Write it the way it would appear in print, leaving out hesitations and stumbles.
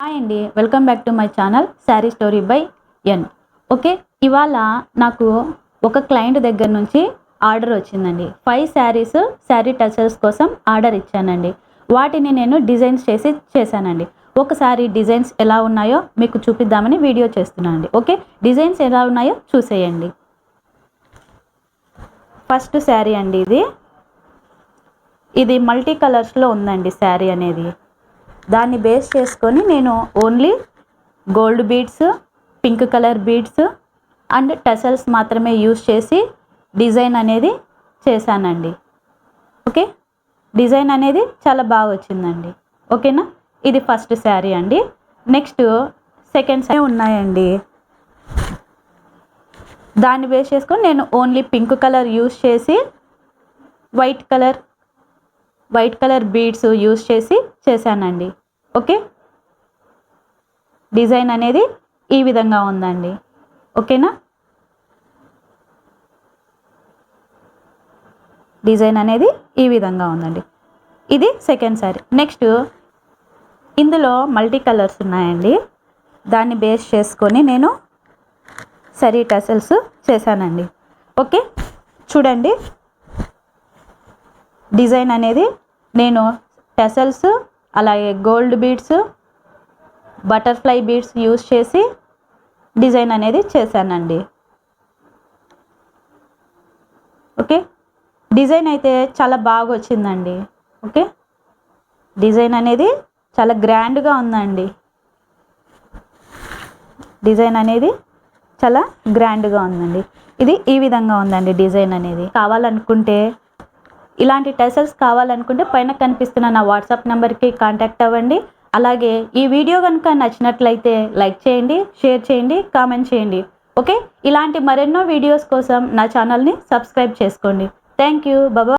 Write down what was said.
Hi అండి, welcome back to my channel sari story by N. Okay, ఇవాళ నాకు ఒక క్లయింట్ దగ్గర నుంచి ఆర్డర్ వచ్చిందండి. 5 శారీస్ శారీ టచెస్ కోసం ఆర్డర్ ఇచ్చానండి. వాటిని నేను డిజైన్స్ చేశానండి. ఒకసారి డిజైన్స్ ఎలా ఉన్నాయో మీకు చూపిద్దామని వీడియో చేస్తున్నానండి. ఓకే, డిజైన్స్ ఎలా ఉన్నాయో చూసేయండి. ఫస్ట్ శారీ అండి, ఇది మల్టీ కలర్స్లో ఉందండి శారీ అనేది. దాన్ని బేస్ చేసుకొని నేను only gold beads, pink colour beads and tassels మాత్రమే యూస్ చేసి డిజైన్ అనేది చేశానండి. ఓకే, డిజైన్ అనేది చాలా బాగా వచ్చిందండి. ఓకేనా, ఇది ఫస్ట్ శారీ అండి. నెక్స్ట్ సెకండ్ శారీ ఉన్నాయండి. దాన్ని బేస్ చేసుకొని నేను ఓన్లీ పింక్ కలర్ యూస్ చేసి వైట్ కలర్ బీడ్స్ యూస్ చేసి చేశానండి. ఓకే, డిజైన్ అనేది ఈ విధంగా ఉందండి. ఓకేనా, డిజైన్ అనేది ఈ విధంగా ఉందండి. ఇది సెకండ్ శారీ. నెక్స్ట్ ఇందులో మల్టీ కలర్స్ ఉన్నాయండి. దాన్ని బేస్ చేసుకొని నేను శారీ టసల్స్ చేశానండి. ఓకే, చూడండి, డిజైన్ అనేది నేను టెసల్స్ అలాగే gold beads, butterfly beads use చేసి డిజైన్ అనేది చేశానండి. ఓకే, డిజైన్ అయితే చాలా బాగా వచ్చిందండి. ఓకే, డిజైన్ అనేది చాలా గ్రాండ్గా ఉందండి. డిజైన్ అనేది చాలా గ్రాండ్గా ఉందండి. ఇది ఈ విధంగా ఉందండి డిజైన్ అనేది. కావాలనుకుంటే ఇలాంటి టెసల్స్ కావాలనుకుంటే పైన కనిపిస్తున్న నా వాట్సాప్ నెంబర్కి కాంటాక్ట్ అవ్వండి. అలాగే ఈ వీడియో కనుక నచ్చినట్లయితే లైక్ చేయండి, షేర్ చేయండి, కామెంట్ చేయండి. ఓకే, ఇలాంటి మరెన్నో వీడియోస్ కోసం నా ఛానల్ని సబ్స్క్రైబ్ చేసుకోండి. Thank you, bye.